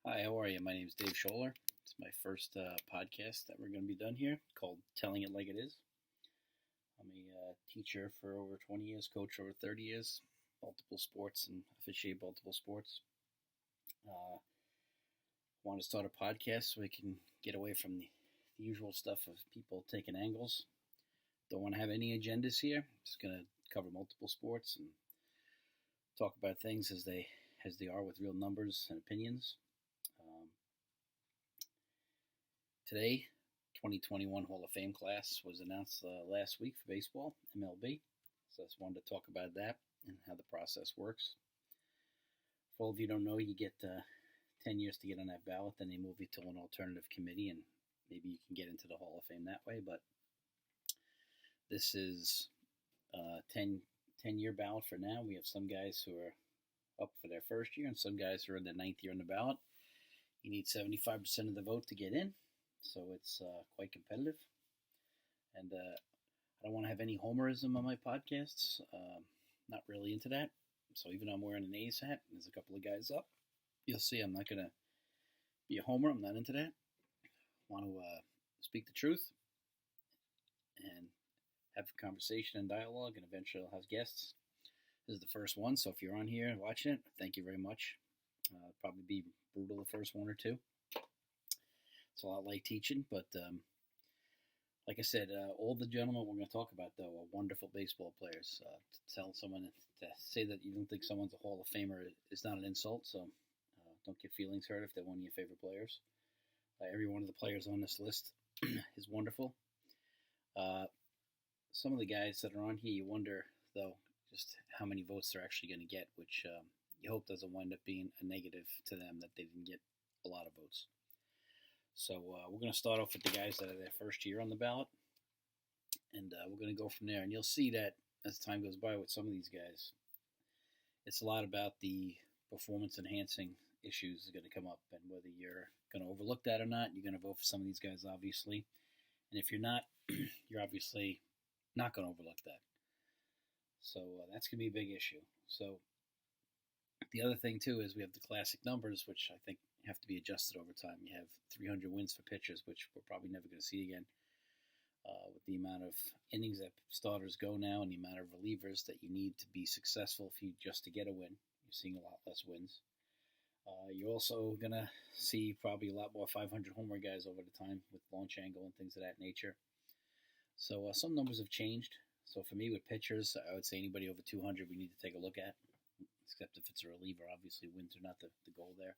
Hi, how are you? My name is Dave Scholler. It's my first podcast that we're going to be done here called Telling It Like It Is. I'm a teacher for over 20 years, coach for over 30 years, multiple sports, and officiate multiple sports. Uh, Want to start a podcast so we can get away from the usual stuff of people taking angles. Don't want to have any agendas here. Just going to cover multiple sports and talk about things as they are with real numbers and opinions. Um, Today, 2021 Hall of Fame class was announced last week for baseball, MLB. So I just wanted to talk about that and how the process works. For all of you who don't know, you get 10 years to get on that ballot, then they move you to an alternative committee, and maybe you can get into the Hall of Fame that way. But this is a 10-year ballot for now. We have some guys who are up for their first year and some guys who are in their ninth year on the ballot. You need 75% of the vote to get in, so it's quite competitive. And I don't want to have any homerism on my podcasts. Not really into that. So even though I'm wearing an A's hat, there's a couple of guys up. You'll see I'm not going to be a homer. I'm not into that. I want to speak the truth and have a conversation and dialogue, and eventually I'll have guests. This is the first one, so if you're on here watching it, thank you very much. Probably be brutal the first one or two. It's a lot like teaching, but like I said, all the gentlemen we're going to talk about, though, are wonderful baseball players. To tell someone to say that you don't think someone's a Hall of Famer is not an insult, so don't get feelings hurt if they're one of your favorite players. Every one of the players on this list is wonderful. Some of the guys that are on here, you wonder, though, just how many votes they're actually going to get, which you hope doesn't wind up being a negative to them that they didn't get a lot of votes. So we're going to start off with the guys that are their first year on the ballot, and we're going to go from there. And you'll see that as time goes by with some of these guys, it's a lot about the performance-enhancing issues that are going to come up, and whether you're going to overlook that or not, you're going to vote for some of these guys, obviously. And if you're not, you're obviously not going to overlook that. So that's going to be a big issue. So the other thing, too, is we have the classic numbers, which I think have to be adjusted over time. You have 300 wins for pitchers, which we're probably never going to see again. With the amount of innings that starters go now and the amount of relievers that you need to be successful just to get a win, you're seeing a lot less wins. You're also going to see probably a lot more 500 homer guys over the time with launch angle and things of that nature. So some numbers have changed. So for me, with pitchers, I would say anybody over 200 we need to take a look at, except if it's a reliever. Obviously, wins are not the goal there.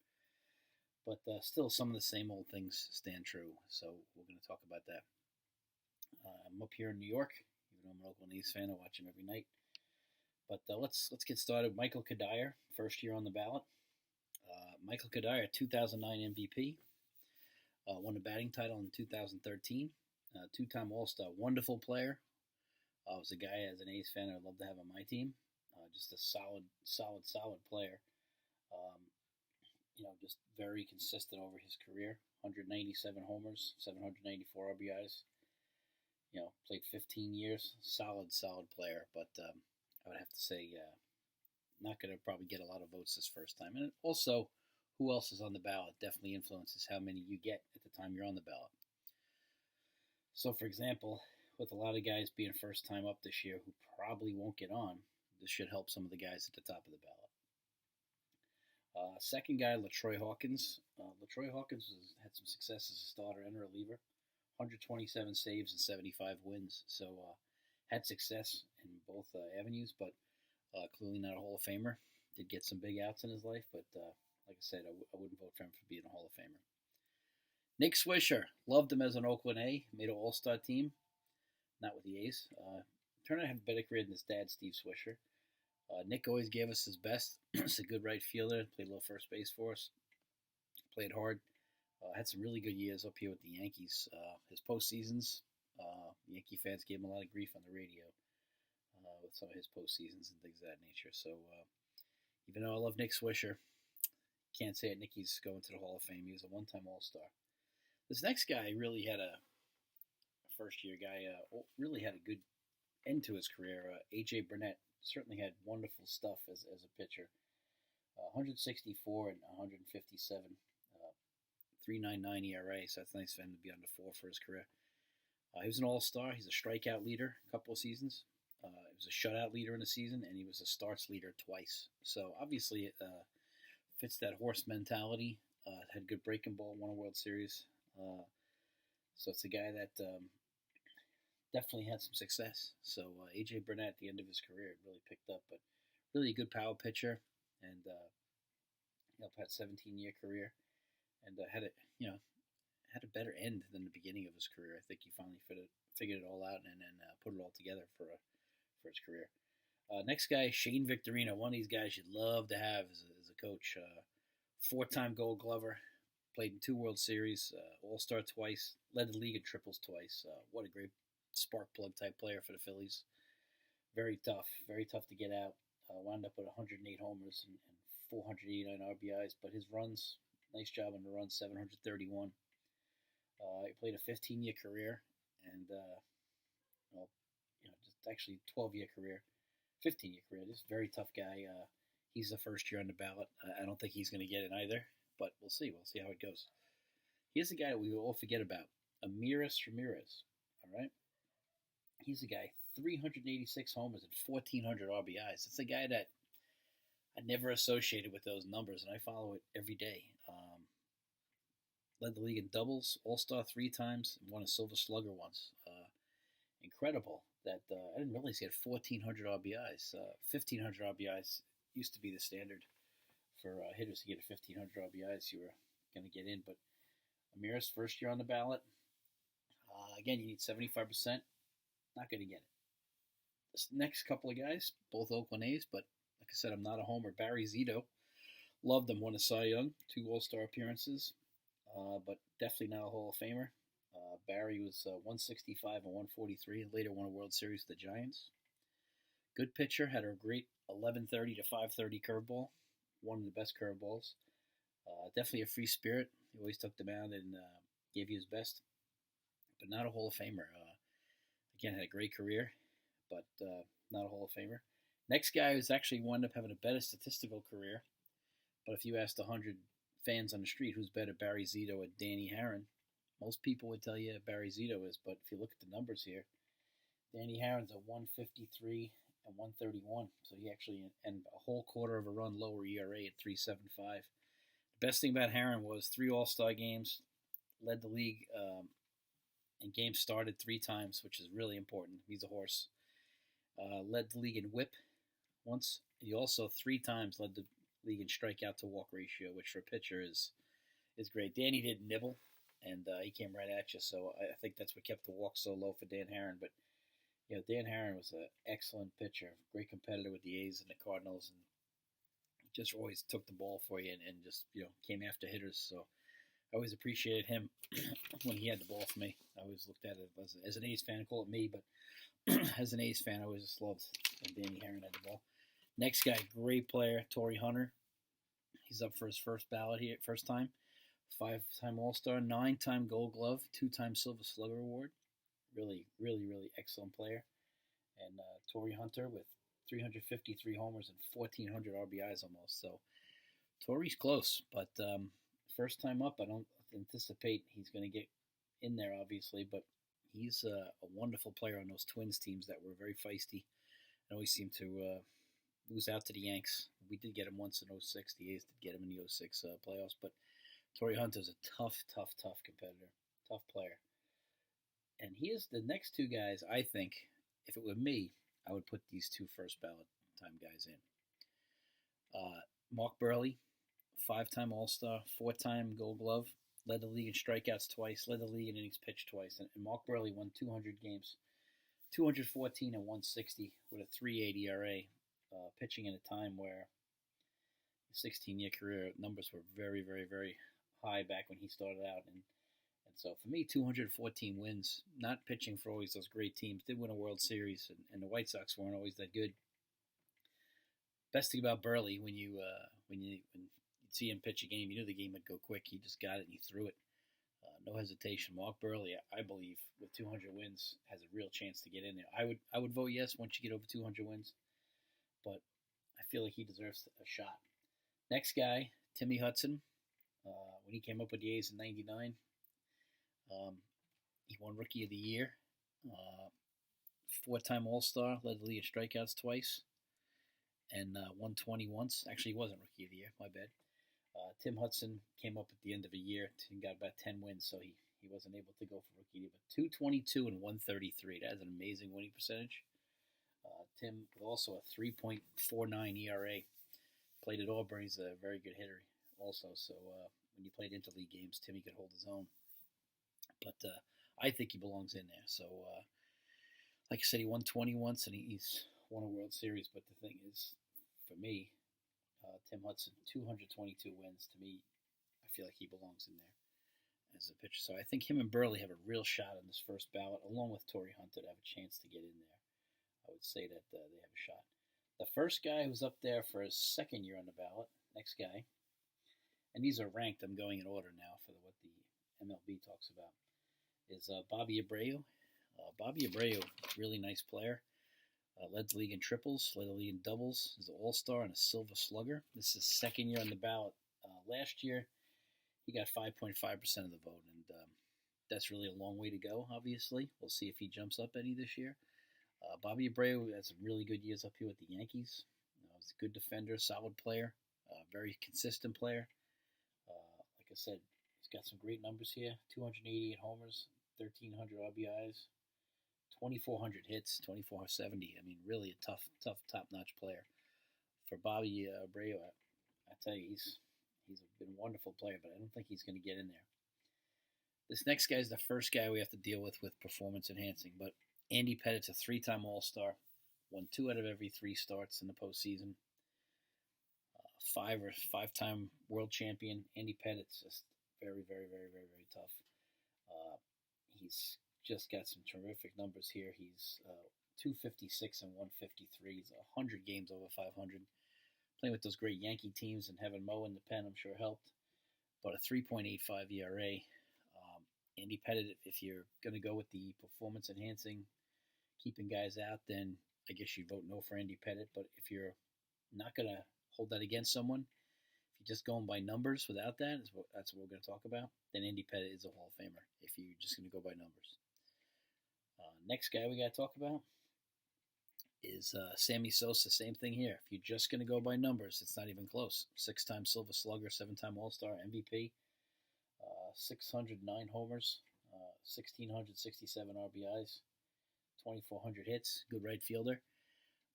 But still, some of the same old things stand true. So we're going to talk about that. I'm up here in New York, even though I'm an Oakland A's fan. I watch him every night. But let's get started. Michael Kadire, first year on the ballot. Michael Kadire, 2009 MVP. Won the batting title in 2013. Two-time All-Star. Wonderful player. Was a guy, as an A's fan, I'd love to have on my team. Just a solid player. Just very consistent over his career. 197 homers, 794 RBIs. Played 15 years. Solid player. But I would have to say, not going to probably get a lot of votes this first time. And also, who else is on the ballot definitely influences how many you get at the time you're on the ballot. So, for example, with a lot of guys being first time up this year who probably won't get on, this should help some of the guys at the top of the ballot. Second guy, LaTroy Hawkins. LaTroy Hawkins had some success as a starter and a reliever. 127 saves and 75 wins. So had success in both avenues, but clearly not a Hall of Famer. Did get some big outs in his life, but like I said, I wouldn't vote for him for being a Hall of Famer. Nick Swisher. Loved him as an Oakland A. Made an all-star team. Not with the A's. Turned out to have a better career than his dad, Steve Swisher. Nick always gave us his best. He's a good right fielder. Played a little first base for us. Played hard. Had some really good years up here with the Yankees. His postseasons, Yankee fans gave him a lot of grief on the radio with some of his postseasons and things of that nature. So even though I love Nick Swisher, can't say it. Nicky's going to the Hall of Fame. He was a one-time All-Star. This next guy really had a first-year guy. Really had a good end to his career. A.J. Burnett certainly had wonderful stuff as a pitcher. 164 and 157 .399 ERA, so that's nice for him to be under 4 for his career. He was an all-star. He's a strikeout leader a couple of seasons. He was a shutout leader in a season, and he was a starts leader twice. So obviously it fits that horse mentality. Had good breaking ball, won a World Series. So it's a guy that definitely had some success. So A.J. Burnett at the end of his career really picked up, but really a good power pitcher, and had a 17-year career, and had a better end than the beginning of his career. I think he finally figured it all out and then put it all together for his career. Next guy, Shane Victorino, one of these guys you'd love to have as a coach. 4-time Gold Glover, played in 2 World Series, All-Star twice, led the league in triples twice. What a great spark plug type player for the Phillies. Very tough to get out. Wound up with 108 homers and 489 RBIs, but his runs, nice job on the runs, 731. He played a 15-year career, and just actually 12-year career, 15-year career. This is a very tough guy. He's the first year on the ballot. I don't think he's going to get it either, but we'll see. We'll see how it goes. Here's a guy that we all forget about, Amiris Ramirez. All right, he's a guy 386 homers and 1,400 RBIs. It's a guy that I never associated with those numbers, and I follow it every day. Led the league in doubles, All-Star 3 times, and won a Silver Slugger once. Incredible that I didn't realize he had 1,400 RBIs. 1,500 RBIs used to be the standard for hitters to get 1,500 RBIs. You were going to get in, but Amiris, first year on the ballot. Again, you need 75%. Not going to get it. This next couple of guys, both Oakland A's, but like I said, I'm not a homer. Barry Zito, loved him, won a Cy Young, 2 All-Star appearances, but definitely not a Hall of Famer. Barry was 165 and 143, and later won a World Series with the Giants. Good pitcher, had a great 11:30 to 5:30 curveball, one of the best curveballs. Definitely a free spirit. He always took the mound and gave you his best, but not a Hall of Famer. Again, had a great career, but not a Hall of Famer. Next guy who's actually wound up having a better statistical career, but if you asked 100 fans on the street who's better, Barry Zito or Danny Herron, most people would tell you Barry Zito is, but if you look at the numbers here, Danny Herron's a 153 and 131, so he actually, and a whole quarter of a run lower ERA at 3.75. The best thing about Herron was 3 All-Star games, led the league in games started 3 times, which is really important. He's a horse. Led the league in whip once. He also 3 times led the league in strikeout to walk ratio, which for a pitcher is great. Danny didn't nibble, and he came right at you, so I think that's what kept the walk so low for Dan Herron. But Dan Herron was an excellent pitcher, great competitor with the A's and the Cardinals, and just always took the ball for you and just came after hitters. So I always appreciated him when he had the ball for me. I always looked at it as an A's fan, call it me, but as an A's fan, I always just loved when Danny Herron had the ball. Next guy, great player, Torrey Hunter. He's up for his first ballot here, first time. 5-time All-Star, 9-time Gold Glove, 2-time Silver Slugger Award. Really, really, really excellent player. And Torrey Hunter with 353 homers and 1,400 RBIs almost. So Torrey's close, but first time up, I don't anticipate he's going to get in there, obviously, but he's a wonderful player on those Twins teams that were very feisty and always seem to lose out to the Yanks. We did get him once in 06. The A's did get him in the 06 playoffs, but Torrey Hunter's a tough competitor, tough player. And here's the next 2 guys. I think if it were me, I would put these 2 first ballot time guys in. Mark Burley, 5-time All-Star, 4-time Gold Glove, led the league in strikeouts twice, led the league in innings pitched twice, and Mark Burley won 200 games, 214 and 160 with a 3.80 ERA, pitching in a time where his 16-year career numbers were very, very, very high back when he started out, and so for me, 214 wins, not pitching for always those great teams, did win a World Series, and the White Sox weren't always that good. Best thing about Burley, when you see him pitch a game, you knew the game would go quick. He just got it and he threw it. No hesitation. Mark Burley, I believe, with 200 wins, has a real chance to get in there. I would vote yes once you get over 200 wins, but I feel like he deserves a shot. Next guy, Timmy Hudson, when he came up with the A's in '99. Um, he won Rookie of the Year, uh, four-time All-Star, led the league in strikeouts twice, and 120 once. Actually, he wasn't Rookie of the Year. My bad. Tim Hudson came up at the end of a year and got about 10 wins, so he wasn't able to go for Rookie of the Year. But 222 and 133. That is an amazing winning percentage. Tim with also a 3.49 ERA. Played at Auburn. He's a very good hitter also. So when you played interleague games, Timmy could hold his own. But I think he belongs in there. So like I said, he won 20 once and he's won a World Series. But the thing is, for me, Tim Hudson, 222 wins. To me, I feel like he belongs in there as a pitcher. So I think him and Burley have a real shot on this first ballot, along with Torrey Hunter, to have a chance to get in there. I would say that they have a shot. The first guy who's up there for his second year on the ballot, next guy, and these are ranked. I'm going in order now for what the MLB talks about, is Bobby Abreu. Bobby Abreu, really nice player. Led the league in triples, led the league in doubles. He's an all-star and a silver slugger. This is his second year on the ballot. Last year, he got 5.5% of the vote, and that's really a long way to go, obviously. We'll see if he jumps up any this year. Bobby Abreu had some really good years up here with the Yankees. He's a good defender, solid player, very consistent player. Like I said, he's got some great numbers here. 288 homers, 1,300 RBIs, 2,400 hits, 2,470. I mean, really a tough, top-notch player. For Bobby Abreu, I tell you, he's been a wonderful player, but I don't think he's going to get in there. This next guy is the first guy we have to deal with performance enhancing, but Andy Pettit's a three-time All-Star, won 2 out of every 3 starts in the postseason. Five-time world champion. Andy Pettit's just very, very, very, very, very tough. He's just got some terrific numbers here. He's 256 and 153. He's 100 games over 500. Playing with those great Yankee teams and having Mo in the pen, I'm sure helped. But a 3.85 ERA. Andy Pettit, if you're going to go with the performance enhancing, keeping guys out, then I guess you vote no for Andy Pettit. But if you're not going to hold that against someone, if you're just going by numbers without that, that's what we're going to talk about, then Andy Pettit is a Hall of Famer if you're just going to go by numbers. Next guy we got to talk about is Sammy Sosa. Same thing here. If you're just going to go by numbers, it's not even close. 6-time Silver Slugger, 7-time All-Star, MVP. 609 homers, 1,667 RBIs, 2,400 hits, good right fielder.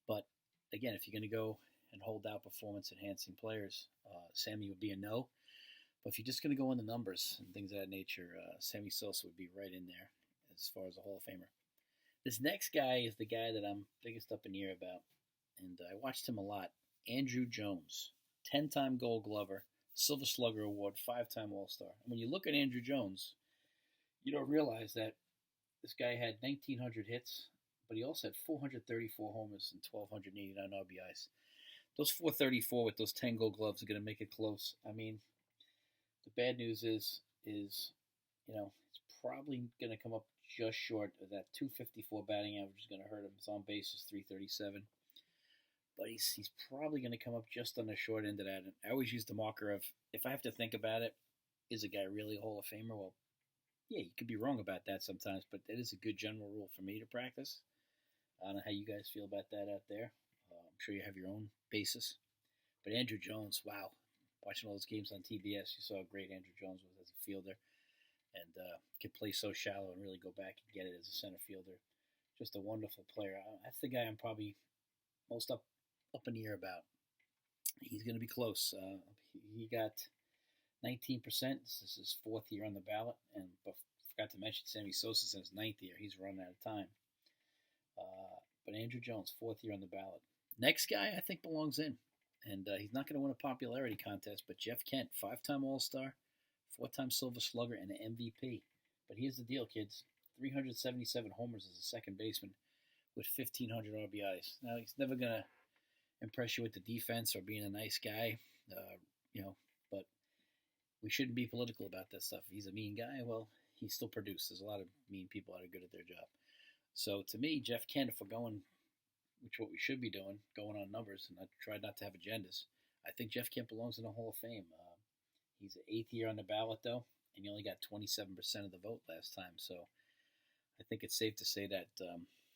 But again, if you're going to go and hold out performance-enhancing players, Sammy would be a no. But if you're just going to go on the numbers and things of that nature, Sammy Sosa would be right in there as far as a Hall of Famer. This next guy is the guy that I'm biggest up in the air about, and I watched him a lot. Andrew Jones, 10-time Gold Glover, Silver Slugger Award, 5-time All-Star. And when you look at Andrew Jones, you don't realize that this guy had 1,900 hits, but he also had 434 homers and 1,289 RBIs. Those 434 with those 10 Gold Gloves are going to make it close. I mean, the bad news is it's probably going to come up just short of that 254 batting average is going to hurt him. His on base is 337. But he's probably going to come up just on the short end of that. And I always use the marker of, if I have to think about it, is a guy really a Hall of Famer? Well, yeah, you could be wrong about that sometimes, but that is a good general rule for me to practice. I don't know how you guys feel about that out there. I'm sure you have your own basis. But Andrew Jones, wow. Watching all those games on TBS, you saw how great Andrew Jones was as a fielder. And could play so shallow and really go back and get it as a center fielder. Just a wonderful player. That's the guy I'm probably most up in the air about. He's going to be close. He got 19%. This is his 4th year on the ballot. And forgot to mention Sammy Sosa's in his 9th year. He's running out of time. But Andrew Jones, 4th year on the ballot. Next guy I think belongs in. And he's not going to win a popularity contest, but Jeff Kent, 5-time All-Star, 4-time Silver Slugger, and an MVP. But here's the deal, kids. 377 homers as a second baseman with 1,500 RBIs. Now, he's never going to impress you with the defense or being a nice guy, but we shouldn't be political about that stuff. If he's a mean guy, well, he still produced. There's a lot of mean people that are good at their job. So to me, Jeff Kent, if we're going, which what we should be doing, going on numbers, and I try not to have agendas, I think Jeff Kent belongs in the Hall of Fame. He's the eighth year on the ballot, though, and he only got 27% of the vote last time. So I think it's safe to say that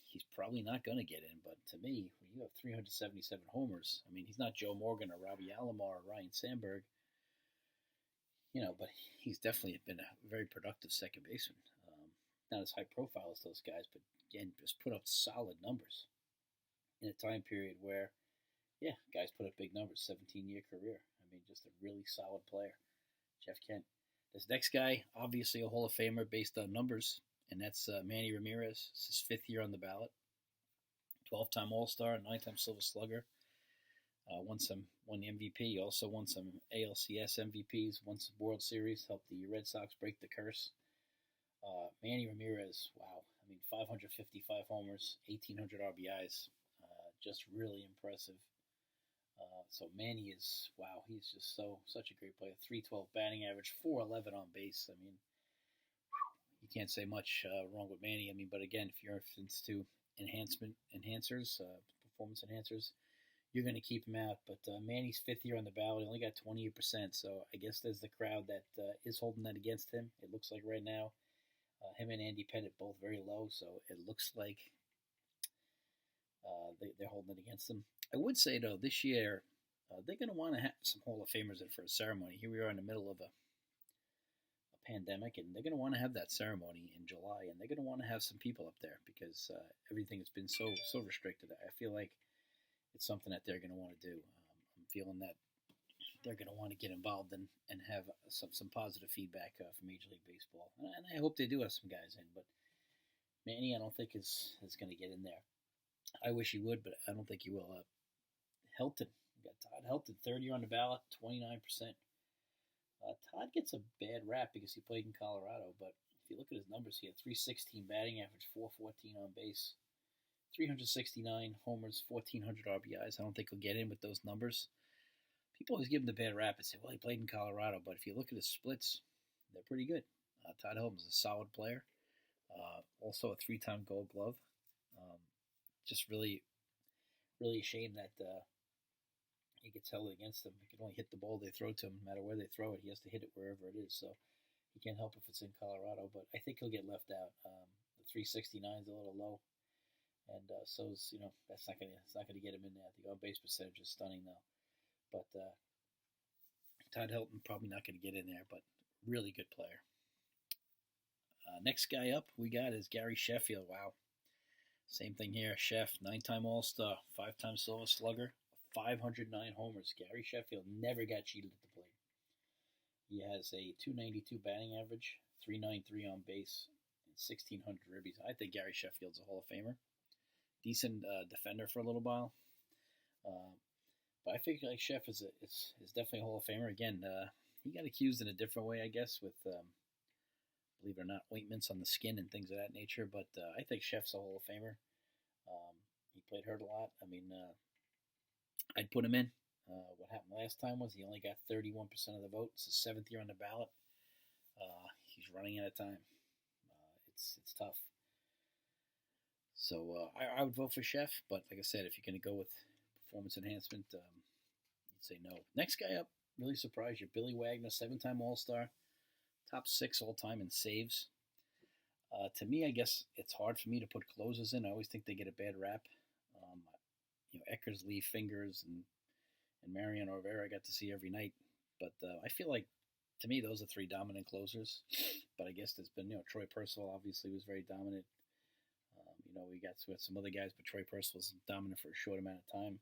he's probably not going to get in. But to me, when you have 377 homers, I mean, he's not Joe Morgan or Robbie Alomar or Ryan Sandberg, but he's definitely been a very productive second baseman. Not as high profile as those guys, but again, just put up solid numbers in a time period where, yeah, guys put up big numbers, 17-year career. I mean, just a really solid player. Jeff Kent. This next guy, obviously a Hall of Famer based on numbers, and that's Manny Ramirez. It's his fifth year on the ballot. 12-time All-Star, 9-time Silver Slugger. Won the MVP. Also won some ALCS MVPs. Won some World Series. Helped the Red Sox break the curse. Manny Ramirez, wow. I mean, 555 homers, 1,800 RBIs. Just really impressive. So Manny is, wow, he's just such a great player. 312 batting average, 411 on base. I mean, you can't say much wrong with Manny. I mean, but again, if you're into performance enhancers, you're going to keep him out. But Manny's fifth year on the ballot, he only got 28%. So I guess there's the crowd that is holding that against him. It looks like right now, him and Andy Pettitte both very low. So it looks like they're holding it against him. I would say, though, this year, they're going to want to have some Hall of Famers in for a ceremony. Here we are in the middle of a pandemic, and they're going to want to have that ceremony in July, and they're going to want to have some people up there because everything has been so restricted. I feel like it's something that they're going to want to do. I'm feeling that they're going to want to get involved and have some positive feedback from Major League Baseball. And I hope they do have some guys in, but Manny, I don't think is going to get in there. I wish he would, but I don't think he will. Helton. We got Todd Helton, third year on the ballot, 29%. Todd gets a bad rap because he played in Colorado, but if you look at his numbers, he had 316 batting average, 414 on base, 369 homers, 1,400 RBIs. I don't think he'll get in with those numbers. People always give him the bad rap and say, well, he played in Colorado, but if you look at his splits, they're pretty good. Todd Helton's a solid player. Also a 3-time Gold Glove. Just really, really a shame that he gets held against them. He can only hit the ball they throw to him. No matter where they throw it, he has to hit it wherever it is. So he can't help if it's in Colorado, but I think he'll get left out. The 369 is a little low, and so's that's not gonna get him in there. The on base percentage is stunning though, but Todd Helton probably not gonna get in there, but really good player. Next guy up we got is Gary Sheffield. Wow. Same thing here. Chef, 9-time All-Star, 5-time Silver Slugger, 509 homers. Gary Sheffield never got cheated at the plate. He has a 292 batting average, 393 on base, and 1,600 ribbies. I think Gary Sheffield's a Hall of Famer. Decent defender for a little while. But I think like Chef is definitely a Hall of Famer. Again, he got accused in a different way, I guess, with believe it or not, ointments on the skin and things of that nature. But I think Chef's a Hall of Famer. He played hurt a lot. I mean, I'd put him in. What happened last time was he only got 31% of the vote. It's his 7th year on the ballot. He's running out of time. It's tough. So I would vote for Chef, but like I said, if you're going to go with performance enhancement, you'd say no. Next guy up, really surprised you, Billy Wagner, 7-time All-Star, top 6 all-time in saves. To me, I guess it's hard for me to put closers in. I always think they get a bad rap. Eckersley, Fingers, and Mariano Rivera I got to see every night. But I feel like, to me, those are 3 dominant closers. But I guess there's been, Troy Percival obviously was very dominant. We got some other guys, but Troy Percival was dominant for a short amount of time.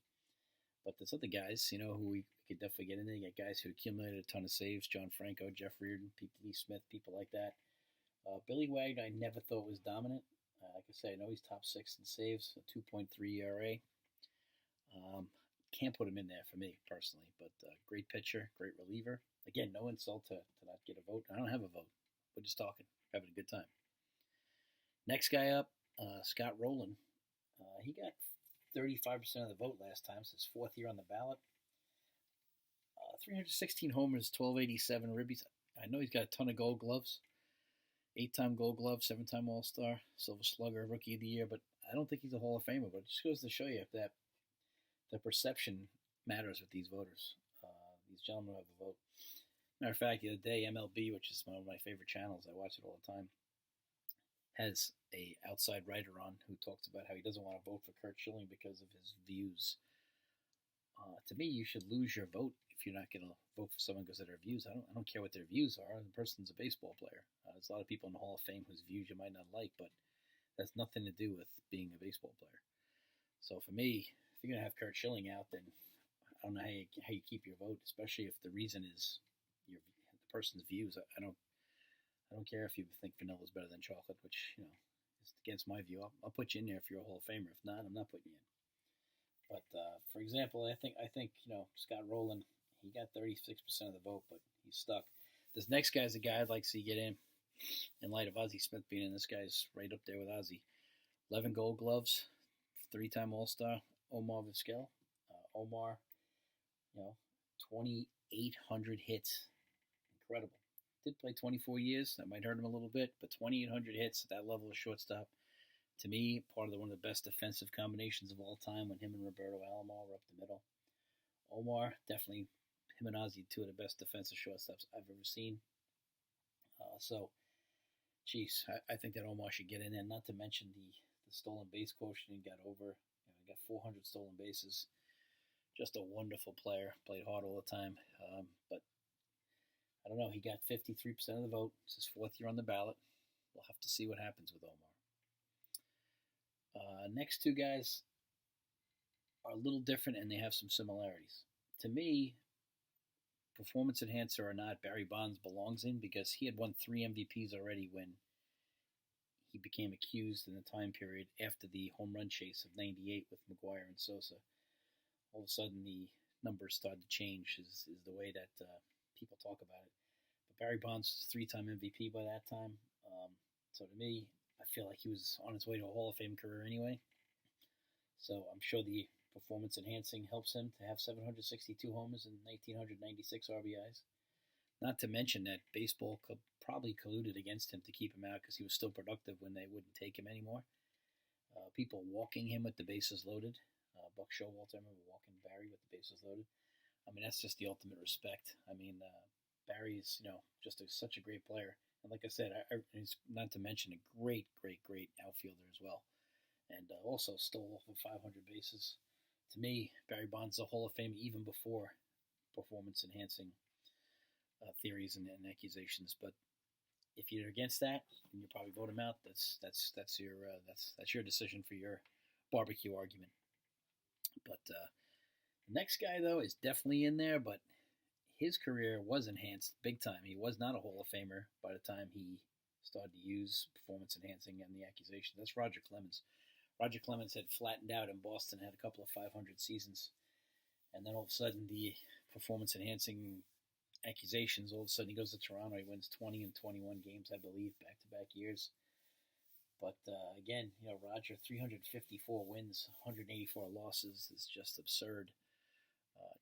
But there's other guys, who we could definitely get in there. You got guys who accumulated a ton of saves, John Franco, Jeff Reardon, Pete Lee Smith, people like that. Billy Wagner, I never thought was dominant. Like I say, I know he's top 6 in saves, a 2.3 ERA. Can't put him in there for me, personally. But great pitcher, great reliever. Again, no insult to not get a vote. I don't have a vote. We're just talking, having a good time. Next guy up, Scott Rowland. He got 35% of the vote last time. It's his 4th year on the ballot. 316 homers, 1287 ribbies. I know he's got a ton of Gold Gloves. 8-time Gold Glove, 7-time All-Star, Silver Slugger, Rookie of the Year. But I don't think he's a Hall of Famer. But it just goes to show you that the perception matters with these voters. These gentlemen have a vote. Matter of fact, the other day, MLB, which is one of my favorite channels, I watch it all the time, has a outside writer on who talks about how he doesn't want to vote for Kurt Schilling because of his views. To me, you should lose your vote if you're not going to vote for someone because of their views. I don't care what their views are. The person's a baseball player. There's a lot of people in the Hall of Fame whose views you might not like, but that's nothing to do with being a baseball player. So for me, if you're going to have Kurt Schilling out, then I don't know how you keep your vote, especially if the reason is the person's views. I don't care if you think vanilla is better than chocolate, which is against my view. I'll put you in there if you're a Hall of Famer. If not, I'm not putting you in. But for example, I think Scott Rowland, he got 36% of the vote, but he's stuck. This next guy's a guy I'd like to see get in light of Ozzie Smith being in. This guy's right up there with Ozzie. 11 Gold Gloves, 3-time All-Star, Omar Vizquel. Omar, 2,800 hits. Incredible. Did play 24 years. That might hurt him a little bit, but 2,800 hits at that level of shortstop. To me, part of one of the best defensive combinations of all time when him and Roberto Alomar were up the middle. Omar, definitely, him and Ozzie, two of the best defensive shortstops I've ever seen. I think that Omar should get in there. Not to mention the stolen base quotient he got over. He got 400 stolen bases. Just a wonderful player. Played hard all the time. But I don't know. He got 53% of the vote. It's his fourth year on the ballot. We'll have to see what happens with Omar. Next two guys are a little different and they have some similarities. To me, performance enhancer or not, Barry Bonds belongs in because he had won 3 MVPs already when he became accused in the time period after the home run chase of '98 with McGwire and Sosa. All of a sudden, the numbers started to change, is the way that people talk about it. But Barry Bonds was 3-time MVP by that time. So to me, I feel like he was on his way to a Hall of Fame career anyway. So I'm sure the performance enhancing helps him to have 762 homers and 1,996 RBIs. Not to mention that baseball probably colluded against him to keep him out because he was still productive when they wouldn't take him anymore. People walking him with the bases loaded. Buck Showalter, I remember walking Barry with the bases loaded. I mean, that's just the ultimate respect. I mean, Barry is, just such a great player. And like I said, not to mention a great, great, great outfielder as well. And also stole over 500 bases. To me, Barry Bonds is a Hall of Fame even before performance-enhancing theories and accusations. But if you're against that, and you probably vote him out, that's your decision for your barbecue argument. But the next guy, though, is definitely in there, but his career was enhanced big time. He was not a Hall of Famer by the time he started to use performance enhancing and the accusation. That's Roger Clemens. Roger Clemens had flattened out in Boston, had a couple of 500 seasons, and then all of a sudden the performance enhancing accusations, all of a sudden he goes to Toronto, he wins 20 and 21 games, I believe, back-to-back years. But again, Roger, 354 wins, 184 losses is just absurd.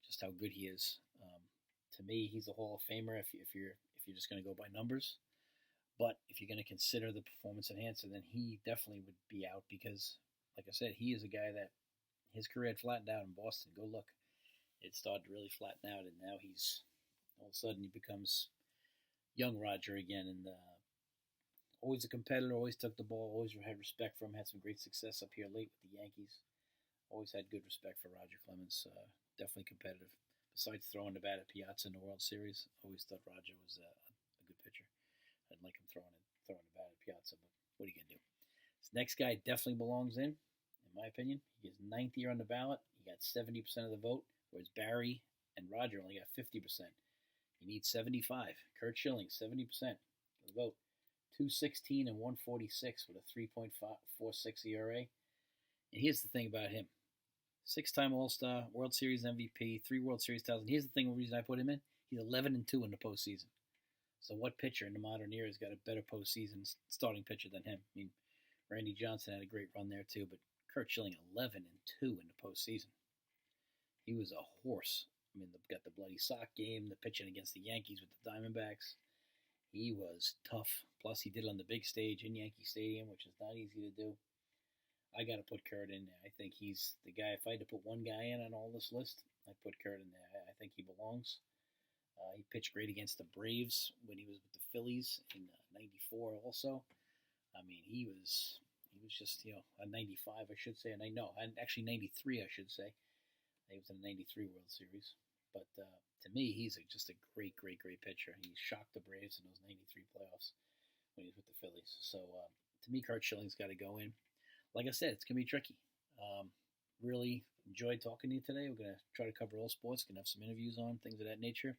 Just how good he is. To me, he's a Hall of Famer if you're just going to go by numbers. But if you're going to consider the performance enhancer, then he definitely would be out because, like I said, he is a guy that his career had flattened out in Boston. Go look. It started to really flatten out, and now he's all of a sudden he becomes young Roger again, and always a competitor, always took the ball, always had respect for him, had some great success up here late with the Yankees. Always had good respect for Roger Clemens. Definitely competitive. Besides throwing the bat at Piazza in the World Series, always thought Roger was a good pitcher. I didn't like him throwing the bat at Piazza, but what are you going to do? This next guy definitely belongs in my opinion. He gets 9th year on the ballot. He got 70% of the vote, whereas Barry and Roger only got 50%. He needs 75. Kurt Schilling, 70% of the vote. 216 and 146 with a 3.46 ERA. And here's the thing about him. 6-time All-Star, World Series MVP, 3 World Series titles. And here's the reason I put him in. He's 11-2 in the postseason. So what pitcher in the modern era has got a better postseason starting pitcher than him? I mean, Randy Johnson had a great run there too, but Kurt Schilling 11-2 in the postseason. He was a horse. I mean, got the bloody sock game, the pitching against the Yankees with the Diamondbacks. He was tough. Plus, he did it on the big stage in Yankee Stadium, which is not easy to do. I got to put Kurt in there. I think he's the guy. If I had to put one guy in on all this list, I'd put Kurt in there. I think he belongs. He pitched great against the Braves when he was with the Phillies in '94. Also, I mean, he was just a '95, I should say, and I know, and actually '93, I should say. He was in the '93 World Series, but to me, he's just a great, great, great pitcher. He shocked the Braves in those '93 playoffs when he was with the Phillies. So to me, Curt Schilling's got to go in. Like I said, it's gonna be tricky. Um, really enjoyed talking to you today. We're gonna try to cover all sports. Gonna have some interviews on things of that nature.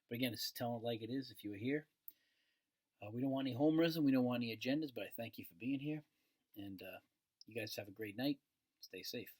But again, it's telling it like it is. If you were here, we don't want any homerism. We don't want any agendas. But I thank you for being here, and you guys have a great night. Stay safe.